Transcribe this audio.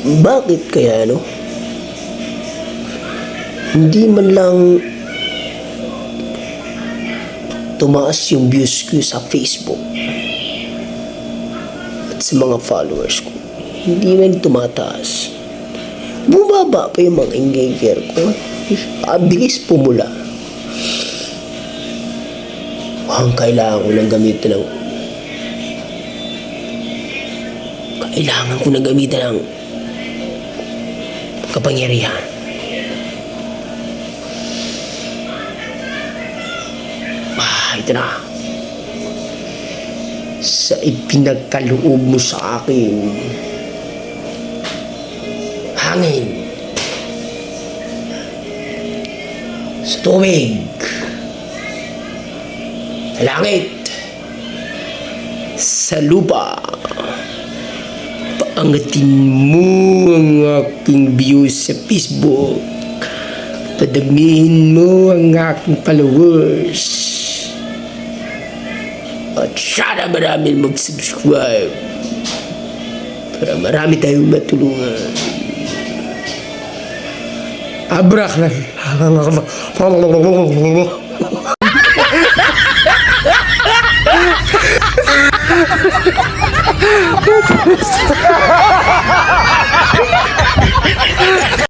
Bakit kaya, no? Hindi man lang tumaas yung views ko sa Facebook at sa mga followers ko. Hindi man tumataas. Bumaba pa yung mga engager ko. Ang bilis pumula. Ang kailangan ko ng gamitin ng kapangyarihan. Ito na. Sa ipinagkaloob mo sa akin, hangin, sa tubig, sa langit, sa lupa, paangatin mo ang aking views sa Facebook. Padamihin mo ang aking followers. At sana marami mag-subscribe para marami tayong matulungan. Abrak na.